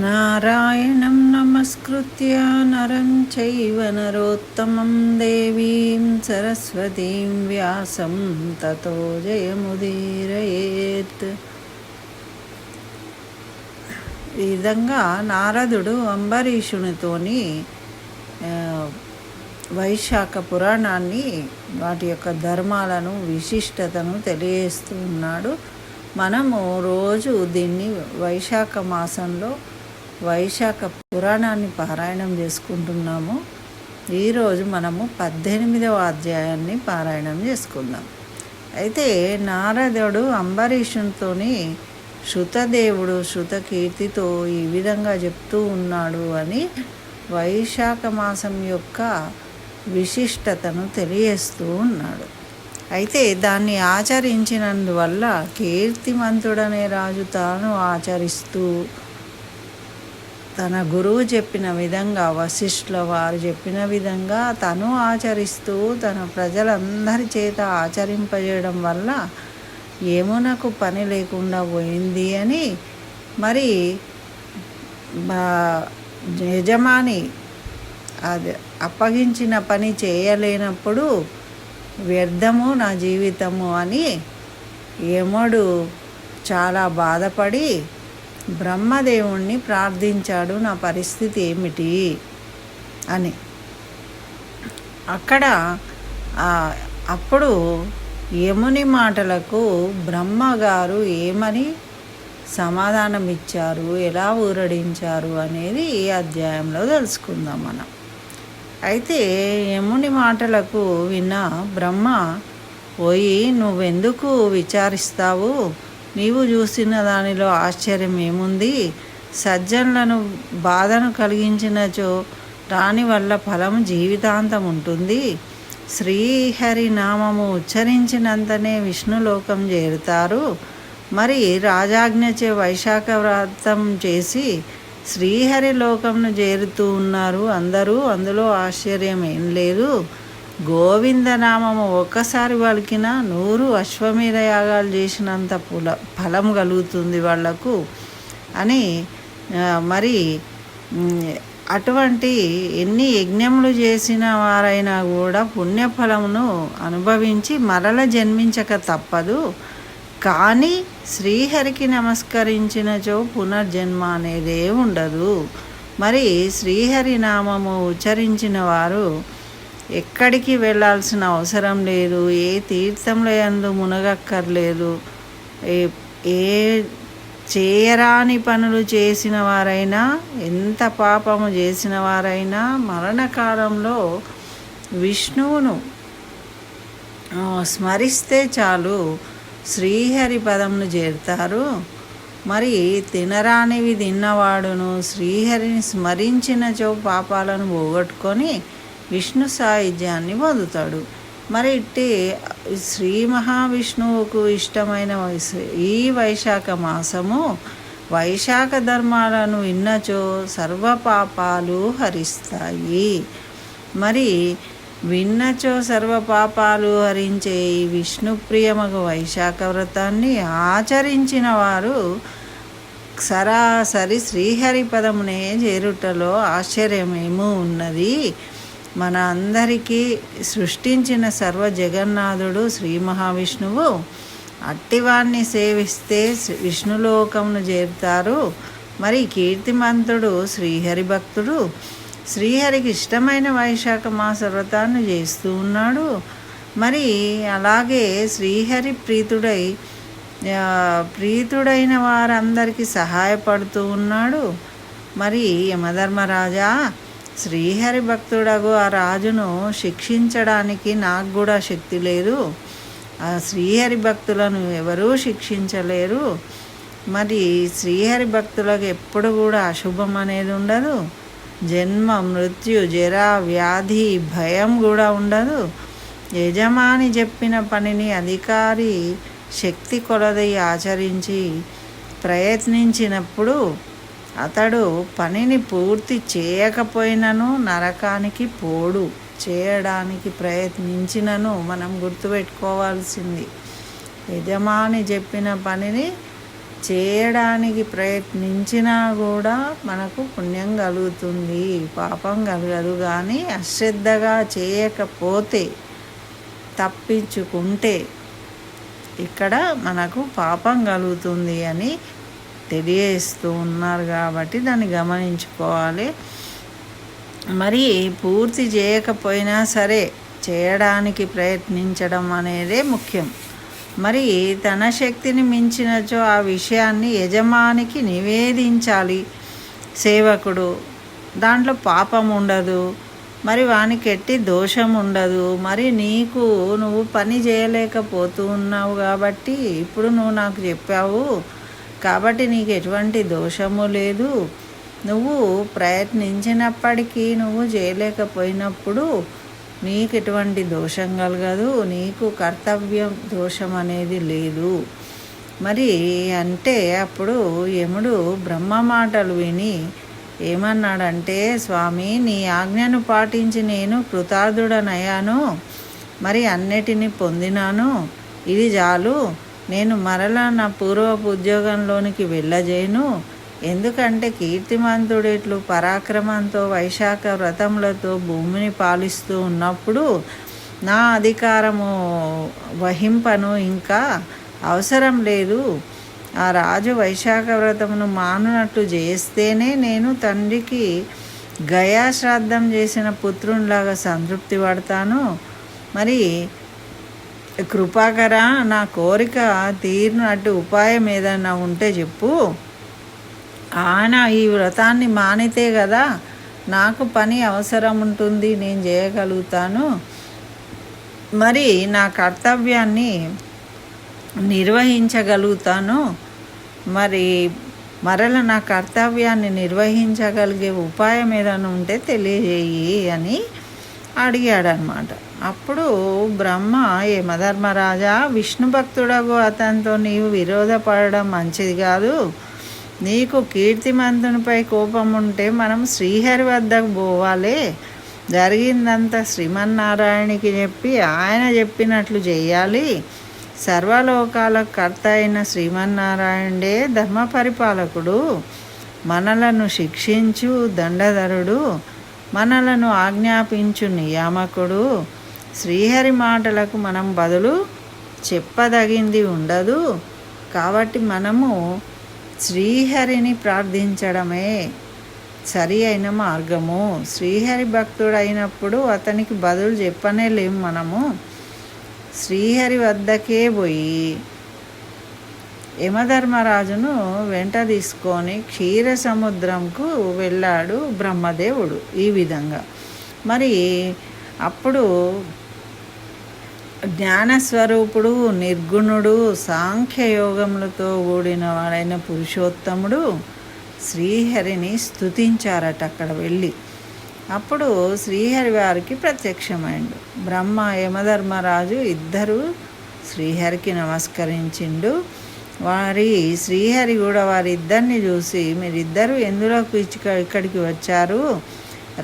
నారాయణం నమస్కృత్య నరం చైవ నరోత్తమం దేవీం సరస్వతీం వ్యాసం తతో జయముదీరయేత్. ఈ విధంగా నారదుడు అంబరీషునితోని వైశాఖ పురాణాన్ని, వాటి యొక్క ధర్మాలను, విశిష్టతను తెలియజేస్తూ ఉన్నాడు. మనము రోజు దీన్ని వైశాఖ మాసంలో వైశాఖ పురాణాన్ని పారాయణం చేసుకుంటున్నాము. ఈరోజు మనము 18వ అధ్యాయాన్ని పారాయణం చేసుకుందాం. అయితే నారదుడు అంబరీషునితోని శృతదేవుడు శృతకీర్తితో ఈ విధంగా చెప్తూ ఉన్నాడు అని వైశాఖ మాసం యొక్క విశిష్టతను తెలియజేస్తూ ఉన్నాడు. అయితే దాన్ని ఆచరించినందువల్ల కీర్తిమంతుడనే రాజు తాను ఆచరిస్తూ తన గురువు చెప్పిన విధంగా, వశిష్ఠుల వారు చెప్పిన విధంగా తను ఆచరిస్తూ తన ప్రజలందరి చేత ఆచరింపజేయడం వల్ల యమునకు పని లేకుండా పోయింది అని, మరి యజమాని అది అప్పగించిన పని చేయలేనప్పుడు వ్యర్థము నా జీవితము అని యముడు చాలా బాధపడి బ్రహ్మదేవుణ్ణి ప్రార్థించాడు, నా పరిస్థితి ఏమిటి అని. అప్పుడు యముని మాటలకు బ్రహ్మగారు ఏమని సమాధానం ఇచ్చారు, ఎలా ఊరడించారు అనేది ఈ అధ్యాయంలో తెలుసుకుందాం మనం. అయితే యముని మాటలకు విన్న బ్రహ్మ, పోయి నువ్వెందుకు విచారిస్తావు, నీవు చూసిన దానిలో ఆశ్చర్యం ఏముంది, సజ్జనులను బాధను కలిగించినచో దాని వల్ల ఫలం జీవితాంతం ఉంటుంది. శ్రీహరి నామము ఉచ్చరించినంతనే విష్ణులోకం చేరుతారు. మరి రాజాజ్ఞచే వైశాఖ వ్రతం చేసి శ్రీహరి లోకంను చేరుతూ ఉన్నారు అందరూ, అందులో ఆశ్చర్యం ఏం లేదు. గోవిందనామము ఒక్కసారి పలికిన 100 అశ్వమేధ యాగాలు చేసినంత ఫలం కలుగుతుంది వాళ్లకు అని. మరి అటువంటి ఎన్ని యజ్ఞములు చేసిన వారైనా కూడా పుణ్యఫలమును అనుభవించి మరల జన్మించక తప్పదు. కానీ శ్రీహరికి నమస్కరించినచో పునర్జన్మ అనేదే ఉండదు. మరి శ్రీహరి నామము ఉచ్చరించిన వారు ఎక్కడికి వెళ్ళాల్సిన అవసరం లేదు, ఏ తీర్థంలో యందు మునగక్కర్లేదు. ఏ చేయరాని పనులు చేసిన వారైనా, ఎంత పాపము చేసిన వారైనా మరణకాలంలో విష్ణువును స్మరిస్తే చాలు శ్రీహరి పదమును చేరుతారు. మరి తినరానివి తిన్నవాడును శ్రీహరిని స్మరించినచో పాపాలను పోగొట్టుకొని విష్ణు సాయుధ్యాన్ని పొందుతాడు. మరి ఇట్టి శ్రీ మహావిష్ణువుకు ఇష్టమైన ఈ వైశాఖ మాసము వైశాఖ ధర్మాలను విన్నచో సర్వ పాపాలు హరిస్తాయి. మరి విన్నచో సర్వ పాపాలు హరించే ఈ విష్ణుప్రియమగు వైశాఖ వ్రతాన్ని ఆచరించిన వారు సరాసరి శ్రీహరి పదమునే చేరుటలో ఆశ్చర్యమేమో ఉన్నది. మన అందరికీ సృష్టించిన సర్వ జగన్నాథుడు శ్రీ మహావిష్ణువు. అట్టివాణ్ణి సేవిస్తే విష్ణులోకమును చేరుతారు. మరి కీర్తిమంతుడు శ్రీహరి భక్తుడు శ్రీహరికి ఇష్టమైన వైశాఖ మాస వ్రతాన్ని చేస్తూ ఉన్నాడు. మరి అలాగే శ్రీహరి ప్రీతుడైన వారందరికీ సహాయపడుతూ ఉన్నాడు. మరి యమధర్మరాజా, శ్రీహరి భక్తుడగు ఆ రాజును శిక్షించడానికి నాకు కూడా శక్తి లేదు. ఆ శ్రీహరి భక్తులను ఎవరూ శిక్షించలేరు. మరి శ్రీహరి భక్తులకు ఎప్పుడు కూడా అశుభం అనేది ఉండదు. జన్మ, మృత్యు, జర, వ్యాధి, భయం కూడా ఉండదు. యజమాని చెప్పిన పనిని అధికారి శక్తి కొలది ఆచరించి ప్రయత్నించినప్పుడు అతడు పనిని పూర్తి చేయకపోయినను నరకానికి పోడు. చేయడానికి ప్రయత్నించినను మనం గుర్తుపెట్టుకోవాల్సింది, యజమాని చెప్పిన పనిని చేయడానికి ప్రయత్నించినా కూడా మనకు పుణ్యం కలుగుతుంది, పాపం కలగదు. కానీ అశ్రద్ధగా చేయకపోతే, తప్పించుకుంటే ఇక్కడ మనకు పాపం కలుగుతుంది అని తెలియజేస్తూ ఉన్నారు. కాబట్టి దాన్ని గమనించుకోవాలి. మరి పూర్తి చేయకపోయినా సరే చేయడానికి ప్రయత్నించడం అనేదే ముఖ్యం. మరి తన శక్తిని మించినచో ఆ విషయాన్ని యజమానికి నివేదించాలి సేవకుడు. దాంట్లో పాపం ఉండదు, మరి వానికి ఎట్టి దోషం ఉండదు. మరి నువ్వు పని చేయలేకపోతూ ఉన్నావు కాబట్టి ఇప్పుడు నువ్వు నాకు చెప్పావు కాబట్టి నీకు ఎటువంటి దోషము లేదు. నువ్వు ప్రయత్నించినప్పటికీ నువ్వు చేయలేకపోయినప్పుడు నీకు ఎటువంటి దోషం కలగదు, నీకు కర్తవ్యం దోషం అనేది లేదు. మరి అంటే అప్పుడు యముడు బ్రహ్మ మాటలు విని ఏమన్నాడంటే, స్వామి నీ ఆజ్ఞను పాటించి నేను కృతార్థుడనయ్యాను, మరి అన్నిటినీ పొందినాను, ఇది చాలు, నేను మరలా నా పూర్వపు ఉద్యోగంలోనికి వెళ్ళజేయను. ఎందుకంటే కీర్తిమంతుడిట్లు పరాక్రమంతో వైశాఖ వ్రతములతో భూమిని పాలిస్తూ ఉన్నప్పుడు నా అధికారము వహింపను ఇంకా అవసరం లేదు. ఆ రాజు వైశాఖ వ్రతమును మానునట్లు చేస్తేనే నేను తండ్రికి గయాశ్రాద్ధం చేసిన పుత్రునిలాగా సంతృప్తి పడతాను. మరి కృపాకర, నా కోరిక తీరినట్టు ఉపాయం ఏదైనా ఉంటే చెప్పు. ఆయన ఈ వ్రతాన్ని మానితే కదా నాకు పని అవసరం ఉంటుంది, నేను చేయగలుగుతాను. మరి నా కర్తవ్యాన్ని నిర్వహించగలుగుతాను. మరి మరల నా కర్తవ్యాన్ని నిర్వహించగలిగే ఉపాయం ఏదైనా ఉంటే తెలియజేయి అని అడిగాడనమాట. అప్పుడు బ్రహ్మ, యమధర్మరాజా, విష్ణు భక్తుడగు అతనితో నీవు విరోధపడడం మంచిది కాదు. నీకు కీర్తిమంతునిపై కోపం ఉంటే మనం శ్రీహరి వద్దకు పోవాలి. జరిగిందంతా శ్రీమన్నారాయణకి చెప్పి ఆయన చెప్పినట్లు చేయాలి. సర్వలోకాలకు కర్త అయిన శ్రీమన్నారాయణుడే ధర్మ పరిపాలకుడు, మనలను శిక్షించు దండధరుడు, మనలను ఆజ్ఞాపించు నియామకుడు. శ్రీహరి మాటలకు మనం బదులు చెప్పదగింది ఉండదు. కాబట్టి మనము శ్రీహరిని ప్రార్థించడమే సరి అయిన మార్గము. శ్రీహరి భక్తుడైనప్పుడు అతనికి బదులు చెప్పనే లేము. మనము శ్రీహరి వద్దకే పోయి యమధర్మరాజును వెంట తీసుకొని క్షీర సముద్రంకు వెళ్ళాడు బ్రహ్మదేవుడు. ఈ విధంగా మరి అప్పుడు జ్ఞానస్వరూపుడు, నిర్గుణుడు, సాంఖ్యయోగములతో కూడిన వాడైన పురుషోత్తముడు శ్రీహరిని స్తుతించారట అక్కడ వెళ్ళి. అప్పుడు శ్రీహరి వారికి ప్రత్యక్షమైండు. బ్రహ్మ, యమధర్మరాజు ఇద్దరు శ్రీహరికి నమస్కరించిండు. శ్రీహరి కూడా వారిద్దరిని చూసి, మీరిద్దరూ ఎందులోకి ఇక్కడికి వచ్చారు?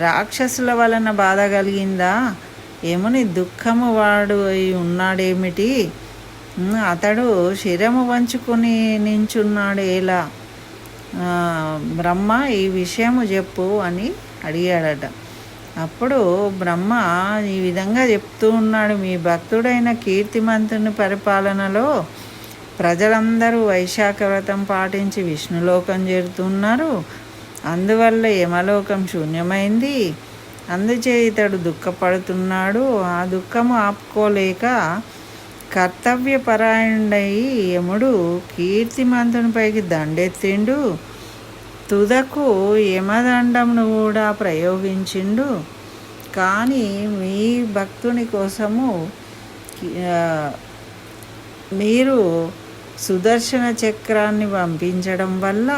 రాక్షసుల వలన బాధ కలిగిందా? యముని దుఃఖము వాడు అయి ఉన్నాడేమిటి? అతడు శిరము వంచుకొని నించున్నాడు ఎలా? బ్రహ్మ ఈ విషయము చెప్పు అని అడిగాడట. అప్పుడు బ్రహ్మ ఈ విధంగా చెప్తూ ఉన్నాడు, మీ భక్తుడైన కీర్తిమంతుని పరిపాలనలో ప్రజలందరూ వైశాఖ వ్రతం పాటించి విష్ణులోకం చేరుతున్నారు. అందువల్ల యమలోకం శూన్యమైంది. అందుచే ఇతడు దుఃఖపడుతున్నాడు. ఆ దుఃఖము ఆపుకోలేక కర్తవ్యపరాయణుడై యముడు కీర్తిమంతునిపైకి దండెత్తిండు. తుదకు యమదండంను కూడా ప్రయోగించిండు. కానీ మీ భక్తుని కోసము మీరు సుదర్శన చక్రాన్ని పంపించడం వల్ల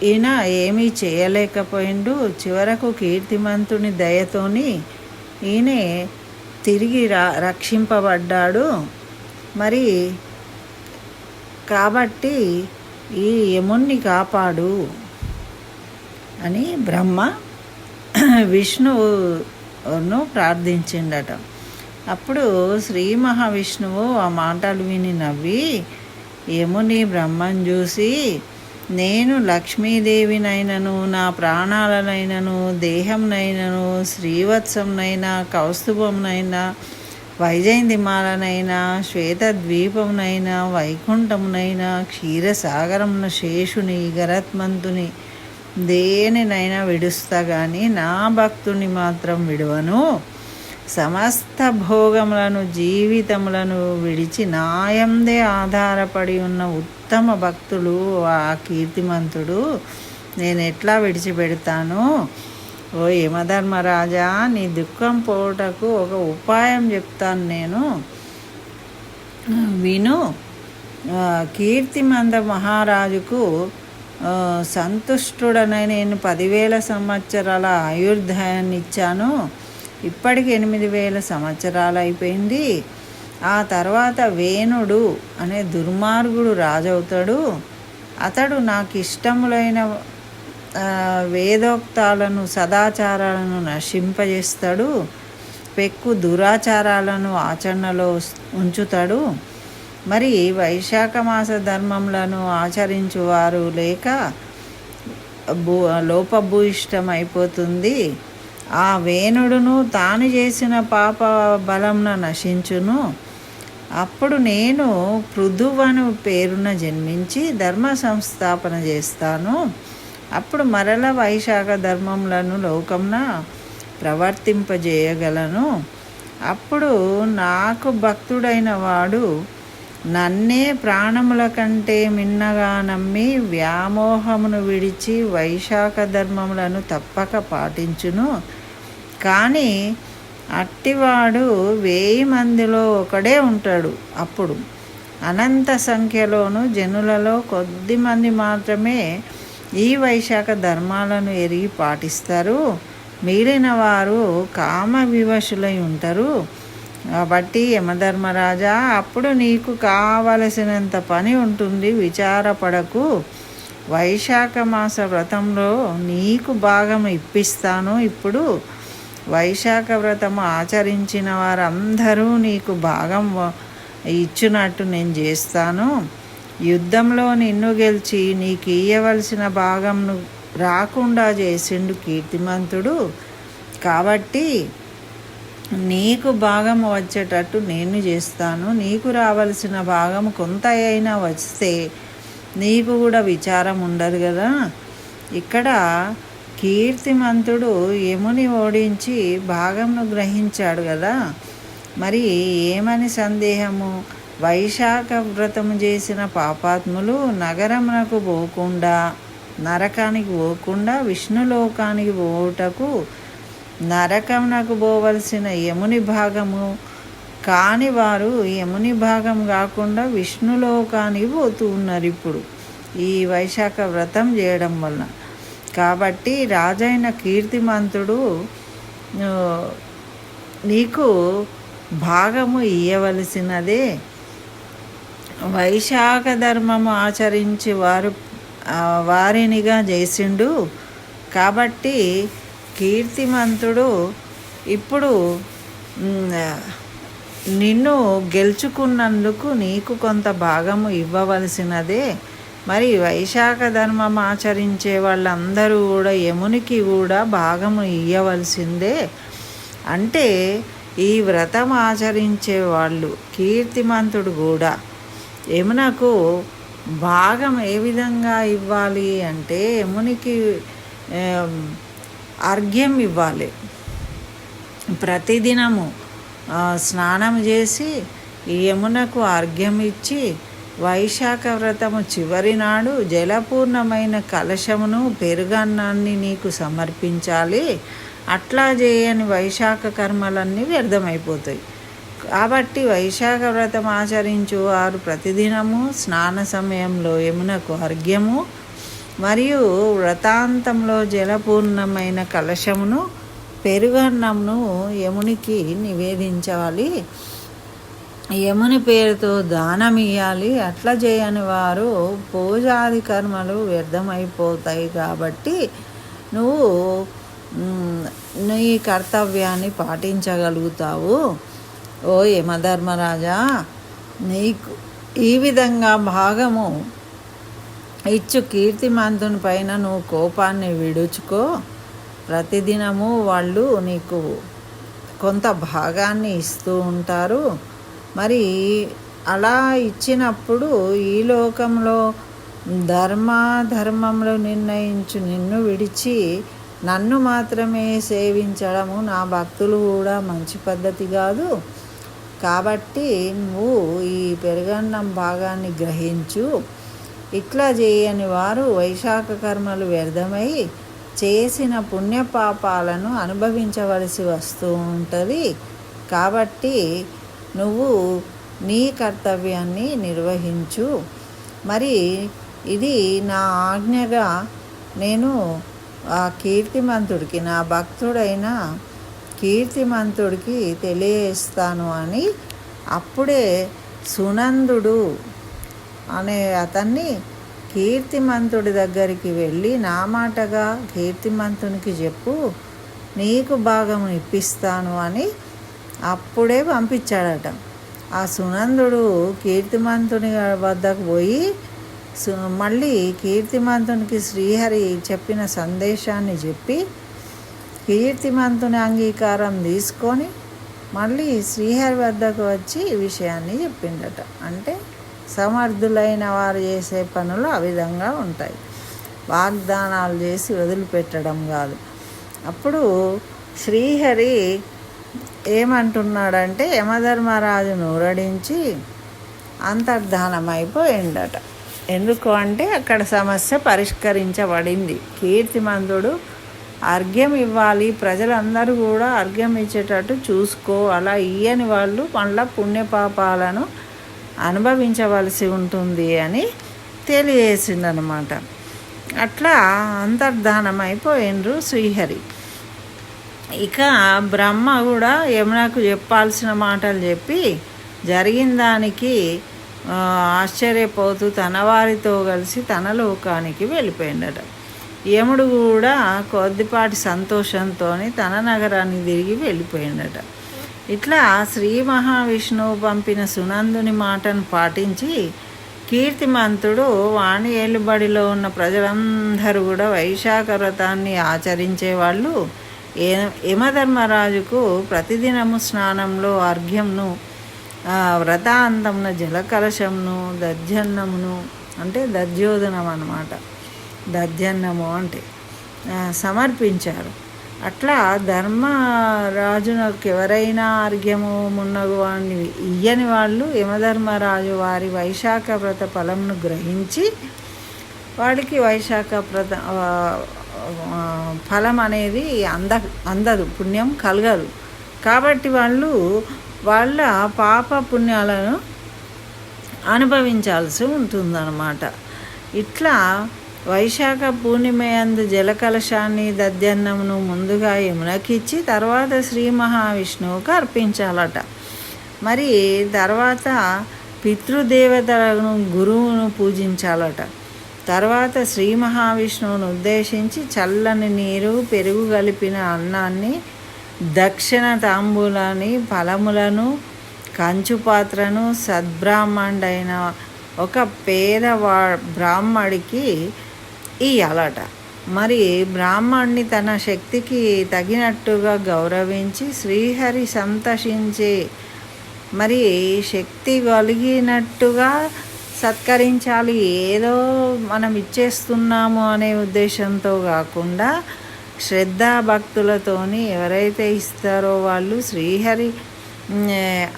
ఈయన ఏమీ చేయలేకపోయిండు. చివరకు కీర్తిమంతుని దయతోని ఈయనే తిరిగి రక్షింపబడ్డాడు. మరి కాబట్టి ఈ యముణ్ణి కాపాడు అని బ్రహ్మ విష్ణువును ప్రార్థించిండట. అప్పుడు శ్రీ మహావిష్ణువు ఆ మాటలు విని నవ్వి యముని బ్రహ్మను చూసి, నేను లక్ష్మీదేవినైనను, నా ప్రాణాలనైనను, దేహంనైనను, శ్రీవత్సంనైనా, కౌస్తుభంనైనా, వైజయంతిమాలనైనా, శ్వేతద్వీపమునైనా, వైకుంఠమునైనా, క్షీరసాగరమున శేషుని, గరత్మంతుని దేనినైనా విడుస్తా కానీ నా భక్తుని మాత్రం విడువను. సమస్త భోగములను, జీవితములను విడిచి నాయందే ఆధారపడి ఉన్న ఉత్తమ భక్తులు ఆ కీర్తిమంతుడు నేను ఎట్లా విడిచిపెడతాను? ఓ యమధర్మరాజా, నీ దుఃఖం పోవటకు ఒక ఉపాయం చెప్తాను నేను, విను. కీర్తిమంత మహారాజుకు సంతుష్టుడనై నేను 10,000 సంవత్సరాల ఆయుర్దాయాన్ని ఇచ్చాను. ఇప్పటికి 8,000 సంవత్సరాలు అయిపోయింది. ఆ తర్వాత వేణుడు అనే దుర్మార్గుడు రాజవుతాడు. అతడు నాకు ఇష్టములైన వేదోక్తాలను, సదాచారాలను నశింపజేస్తాడు. పెక్కు దురాచారాలను ఆచరణలో ఉంచుతాడు. మరి వైశాఖ మాస ధర్మములను ఆచరించువారు లేక లోపభూయిష్టమైపోతుంది. ఆ వేణుడును తాను చేసిన పాప బలంన నశించును. అప్పుడు నేను పృథువను పేరున జన్మించి ధర్మ సంస్థాపన చేస్తాను. అప్పుడు మరల వైశాఖ ధర్మములను లోకంన ప్రవర్తింపజేయగలను. అప్పుడు నాకు భక్తుడైన వాడు నన్నే ప్రాణముల కంటే మిన్నగా నమ్మి వ్యామోహమును విడిచి వైశాఖ ధర్మములను తప్పక పాటించును. కానీ అట్టివాడు 1000 మందిలో ఒకడే ఉంటాడు. అప్పుడు అనంత సంఖ్యలోను జనులలో కొద్దిమంది మాత్రమే ఈ వైశాఖ ధర్మాలను ఎరిగి పాటిస్తారు. మిగిలిన వారు కామ వివశులై ఉంటారు. కాబట్టి యమధర్మరాజా, అప్పుడు నీకు కావలసినంత పని ఉంటుంది, విచారపడకు. వైశాఖ మాస వ్రతంలో నీకు భాగం ఇప్పిస్తాను. ఇప్పుడు వైశాఖ వ్రతం ఆచరించిన వారందరూ నీకు భాగం ఇచ్చినట్టు నేను చేస్తాను. యుద్ధంలో నిన్ను గెలిచి నీకు ఇయ్యవలసిన భాగంను రాకుండా చేసిండు కీర్తిమంతుడు. కాబట్టి నీకు భాగం వచ్చేటట్టు నేను చేస్తాను. నీకు రావలసిన భాగం కొంత అయినా వస్తే నీకు కూడా విచారం ఉండదు కదా. ఇక్కడ కీర్తిమంతుడు యముని ఓడించి భాగంను గ్రహించాడు కదా. మరి ఏమని సందేహము? వైశాఖ వ్రతము చేసిన పాపాత్ములు నగరమునకు పోకుండా, నరకానికి పోకుండా విష్ణులోకానికి పోవుటకు నరకమునకు పోవలసిన యముని భాగము కాని వారు యముని భాగం కాకుండా విష్ణులోకానికి పోతూ ఉన్నారు ఇప్పుడు ఈ వైశాఖ వ్రతం చేయడం వల్ల. కాబట్టి రాజైన కీర్తిమంతుడు నీకు భాగము ఇయ్యవలసినదే. వైశాఖ ధర్మము ఆచరించి వారినిగా చేసిండు. కాబట్టి కీర్తిమంతుడు ఇప్పుడు నిన్ను గెలుచుకున్నందుకు నీకు కొంత భాగము ఇవ్వవలసినదే. మరి వైశాఖ ధర్మం ఆచరించే వాళ్ళందరూ కూడా యమునికి కూడా భాగము ఇవ్వవలసిందే. అంటే ఈ వ్రతం ఆచరించే వాళ్ళు కీర్తిమంతుడు కూడా యమునకు భాగం ఏ విధంగా ఇవ్వాలి అంటే యమునికి అర్ఘ్యం ఇవ్వాలి. ప్రతిదినము స్నానం చేసి యమునకు అర్ఘ్యం ఇచ్చి వైశాఖ వ్రతము చివరి నాడు జలపూర్ణమైన కలశమును పెరుగన్నాన్ని నీకు సమర్పించాలి. అట్లా చేయని వైశాఖ కర్మలన్నీ వ్యర్థమైపోతాయి. కాబట్టి వైశాఖ వ్రతం ఆచరించు వారు ప్రతిదినము స్నాన సమయంలో యమునకు అర్ఘ్యము మరియు వ్రతాంతంలో జలపూర్ణమైన కలశమును పెరుగన్నమును యమునికి నివేదించాలి. యముని పేరుతో దానం ఇవ్వాలి. అట్లా చేయని వారు పూజాది కర్మలు వ్యర్థమైపోతాయి. కాబట్టి నువ్వు నీ కర్తవ్యాన్ని పాటించగలుగుతావు. ఓ యమధర్మరాజా, నీకు ఈ విధంగా భాగము ఇచ్చు కీర్తిమంతుని పైన నువ్వు కోపాన్ని విడుచుకో. ప్రతిదినము వాళ్ళు నీకు కొంత భాగాన్ని ఇస్తూ ఉంటారు. మరి అలా ఇచ్చినప్పుడు ఈ లోకంలో ధర్మములు నిర్ణయించు నిన్ను విడిచి నన్ను మాత్రమే సేవించడము నా భక్తులు కూడా మంచి పద్ధతి కాదు. కాబట్టి నువ్వు ఈ పెరుగన్నం భాగాన్ని గ్రహించు. ఇట్లా చేయని వారు వైశాఖ కర్మలు వ్యర్థమై చేసిన పుణ్యపాపాలను అనుభవించవలసి వస్తూ ఉంటుంది. కాబట్టి నువ్వు నీ కర్తవ్యాన్ని నిర్వహించు. మరి ఇది నా ఆజ్ఞగా నేను ఆ కీర్తిమంతుడికి, నా భక్తుడైన కీర్తిమంతుడికి తెలియజేస్తాను అని అప్పుడే సునందుడు అనే అతన్ని కీర్తిమంతుడి దగ్గరికి వెళ్ళి, నా మాటగా కీర్తిమంతునికి చెప్పు, నీకు భాగం ఇప్పిస్తాను అని అప్పుడే పంపించాడట. ఆ సునందుడు కీర్తిమంతుని వద్దకు పోయి మళ్ళీ కీర్తిమంతునికి శ్రీహరి చెప్పిన సందేశాన్ని చెప్పి కీర్తిమంతుని అంగీకారం తీసుకొని మళ్ళీ శ్రీహరి వద్దకు వచ్చి ఈ విషయాన్ని చెప్పిండట. అంటే సమర్థులైన వారు చేసే పనులు ఆ విధంగా ఉంటాయి. వాగ్దానాలు చేసి వదిలిపెట్టడం కాదు. అప్పుడు శ్రీహరి ఏమంటున్నాడంటే యమధర్మరాజును ఊరడించి అంతర్ధానమైపోయిండట. ఎందుకు అంటే అక్కడ సమస్య పరిష్కరించబడింది. కీర్తిమంతుడు అర్ఘ్యం ఇవ్వాలి, ప్రజలందరూ కూడా అర్ఘ్యం ఇచ్చేటట్టు చూసుకో, అలా ఇయ్యని వాళ్ళు మళ్ళా పుణ్యపాపాలను అనుభవించవలసి ఉంటుంది అని తెలియజేసిందనమాట. అట్లా అంతర్ధానమైపోయిండ్రు శ్రీహరి. ఇక బ్రహ్మ కూడా యమునకు చెప్పాల్సిన మాటలు చెప్పి జరిగిన దానికి ఆశ్చర్యపోతూ తన వారితో కలిసి తన లోకానికి వెళ్ళిపోయిందట. యముడు కూడా కొద్దిపాటి సంతోషంతో తన నగరాన్ని తిరిగి వెళ్ళిపోయిందట. ఇట్లా శ్రీ మహావిష్ణువు పంపిన సునందుని మాటను పాటించి కీర్తిమంతుడు వాణి ఏలుబడిలో ఉన్న ప్రజలందరూ కూడా వైశాఖ వ్రతాన్ని ఆచరించేవాళ్ళు. యమధర్మరాజుకు ప్రతిదినము స్నానంలో అర్ఘ్యంను, వ్రతాంతమున జలకలశంను, దధ్యన్నమును అంటే దధ్యోదనం అన్నమాట, దధ్యన్నము అంటే సమర్పించారు. అట్లా ధర్మరాజునకు ఎవరైనా అర్ఘ్యము మున్నగు వాడిని ఇయ్యని వాళ్ళు యమధర్మరాజు వారి వైశాఖ వ్రత ఫలంను గ్రహించి వాడికి వైశాఖ వ్రత ఫలం అనేది అందదు, పుణ్యం కలగదు. కాబట్టి వాళ్ళు వాళ్ళ పాప పుణ్యాలను అనుభవించాల్సి ఉంటుందన్నమాట. ఇట్లా వైశాఖ పూర్ణిమయందు జలకలశాన్ని దధ్యన్నమును ముందుగా యమునకిచ్చి తర్వాత శ్రీ మహావిష్ణువుకు అర్పించాలట. మరి తర్వాత పితృదేవతలను గురువును పూజించాలట. తర్వాత శ్రీ మహావిష్ణువును ఉద్దేశించి చల్లని నీరు, పెరుగు కలిపిన అన్నాన్ని, దక్షిణ తాంబూలాన్ని, ఫలములను, కంచు పాత్రను సద్బ్రాహ్మణుడైన ఒక పేద బ్రాహ్మడికి ఇయ్యాలట. మరి బ్రాహ్మణ్ణి తన శక్తికి తగినట్టుగా గౌరవించి శ్రీహరి సంతోషించే మరి శక్తి కలిగినట్టుగా సత్కరించాలి. ఏదో మనం ఇచ్చేస్తున్నాము అనే ఉద్దేశంతో కాకుండా శ్రద్ధాభక్తులతోని ఎవరైతే ఇస్తారో వాళ్ళు శ్రీహరి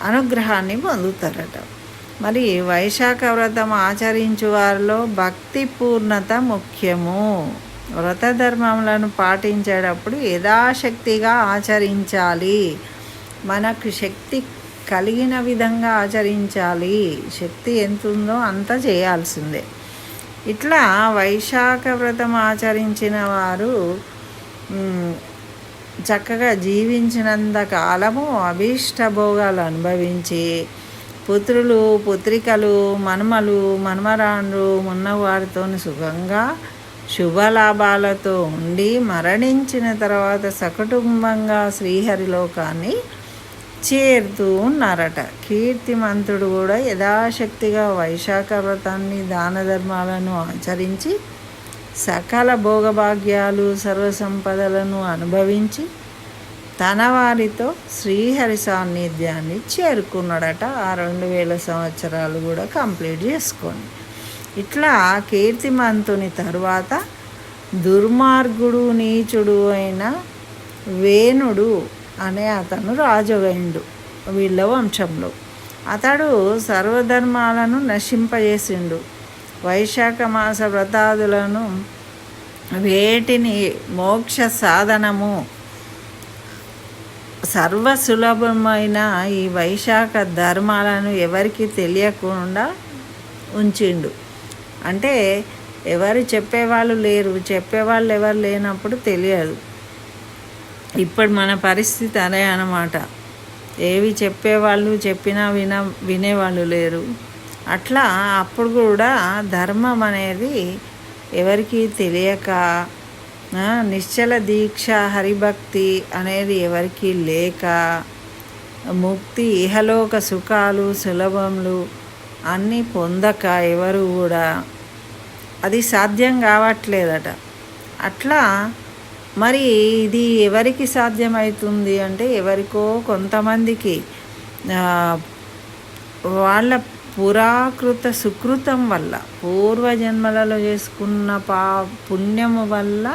అనుగ్రహాన్ని పొందుతారట. మరి వైశాఖ వ్రతం ఆచరించు వారిలో భక్తి పూర్ణత ముఖ్యము. వ్రత ధర్మములను పాటించేటప్పుడు యథాశక్తిగా ఆచరించాలి. మనకు శక్తి కలిగిన విధంగా ఆచరించాలి. శక్తి ఎంత ఉందో అంత చేయాల్సిందే. ఇట్లా వైశాఖ వ్రతం ఆచరించిన వారు చక్కగా జీవించినంత కాలము అభీష్ట భోగాలు అనుభవించి పుత్రులు, పుత్రికలు, మనుమలు, మనుమరాండ్రు ఉన్నవారితో సుఖంగా శుభలాభాలతో ఉండి మరణించిన తర్వాత సకుటుంబంగా శ్రీహరిలోకాన్ని చేరుతూ ఉన్నారట. కీర్తిమంతుడు కూడా యథాశక్తిగా వైశాఖ వ్రతాన్ని దాన ధర్మాలను ఆచరించి సకల భోగభాగ్యాలు సర్వసంపదలను అనుభవించి తన వారితో శ్రీహరి సాన్నిధ్యాన్ని చేరుకున్నాడట. ఆ 2000 సంవత్సరాలు కూడా కంప్లీట్ చేసుకొని. ఇట్లా కీర్తిమంతుని తరువాత దుర్మార్గుడు నీచుడు అయిన వేణుడు అనే అతను రాజుగైండు వీళ్ళ వంశంలో. అతడు సర్వధర్మాలను నశింపజేసిండు. వైశాఖ మాస వ్రతాదులను వేటిని మోక్ష సాధనము సర్వసులభమైన ఈ వైశాఖ ధర్మాలను ఎవరికి తెలియకుండా ఉంచిండు. అంటే ఎవరు చెప్పేవాళ్ళు లేరు, చెప్పేవాళ్ళు ఎవరు లేనప్పుడు తెలియదు. ఇప్పుడు మన పరిస్థితి అదే అన్నమాట. ఏవి చెప్పేవాళ్ళు చెప్పినా వినేవాళ్ళు లేరు. అట్లా అప్పుడు కూడా ధర్మం అనేది ఎవరికి తెలియక నిశ్చల దీక్ష హరిభక్తి అనేది ఎవరికి లేక ముక్తి ఇహలోక సుఖాలు సులభములు అన్నీ పొందక ఎవరు కూడా అది సాధ్యం కావట్లేదట. అట్లా మరి ఇది ఎవరికి సాధ్యమవుతుంది అంటే ఎవరికో కొంతమందికి వాళ్ళ పురాకృత సుకృతం వల్ల పూర్వజన్మలలో చేసుకున్న పుణ్యము వల్ల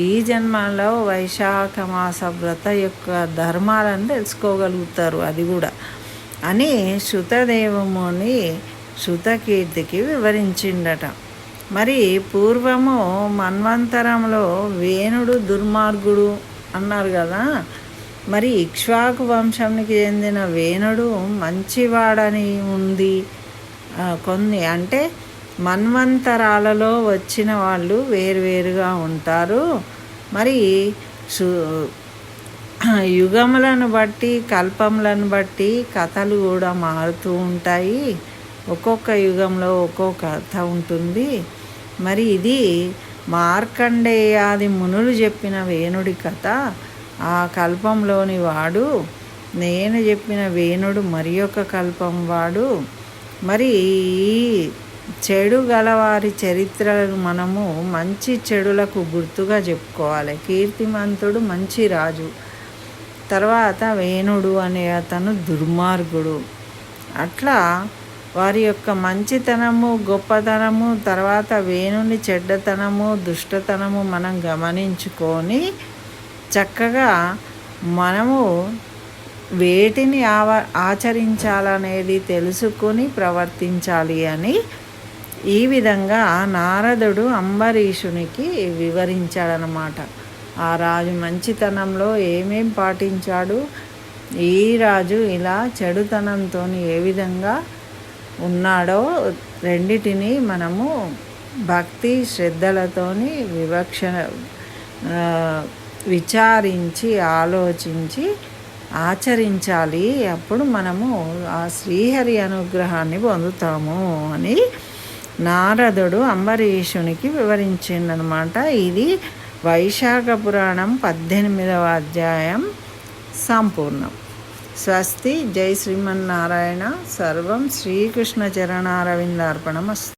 ఈ జన్మలో వైశాఖ మాస వ్రత యొక్క ధర్మాలను తెలుసుకోగలుగుతారు. అది కూడా అని శృతదేవముని శృతకీర్తికి వివరించిండట. మరి పూర్వము మన్వంతరంలో వేణుడు దుర్మార్గుడు అన్నారు కదా. మరి ఇక్ష్వాకు వంశానికి చెందిన వేణుడు మంచివాడని ఉంది. కొన్ని అంటే మన్వంతరాలలో వచ్చిన వాళ్ళు వేరువేరుగా ఉంటారు. మరి యుగములను బట్టి కల్పములను బట్టి కథలు కూడా మారుతూ ఉంటాయి. ఒక్కొక్క యుగంలో ఒక్కో కథ ఉంటుంది. మరి ఇది మార్కండేయాది మునులు చెప్పిన వేణుడి కథ. ఆ కల్పంలోని వాడు నేను చెప్పిన వేణుడు మరి ఒక కల్పం వాడు. మరి ఈ చెడు గలవారి చరిత్రలను మనము మంచి చెడులకు గుర్తుగా చెప్పుకోవాలి. కీర్తిమంతుడు మంచి రాజు, తర్వాత వేణుడు అనే అతను దుర్మార్గుడు. అట్లా వారి యొక్క మంచితనము గొప్పతనము తర్వాత వేణుని చెడ్డతనము దుష్టతనము మనం గమనించుకొని చక్కగా మనము వేటిని ఆచరించాలనేది తెలుసుకొని ప్రవర్తించాలి అని ఈ విధంగా నారదుడు అంబరీషునికి వివరించాడనమాట. ఆ రాజు మంచితనంలో ఏమేం పాటించాడు, ఈ రాజు ఇలా చెడుతనంతో ఏ విధంగా ఉన్నాడో రెండిటిని మనము భక్తి శ్రద్ధలతోని విచారించి ఆలోచించి ఆచరించాలి. అప్పుడు మనము ఆ శ్రీహరి అనుగ్రహాన్ని పొందుతాము అని నారదుడు అంబరీషునికి వివరించిందనమాట. ఇది వైశాఖ పురాణం 18వ అధ్యాయం సంపూర్ణం. స్వస్తి. జై శ్రీమన్నారాయణ. సర్వం శ్రీకృష్ణ చరణారవిందార్పణమస్తు.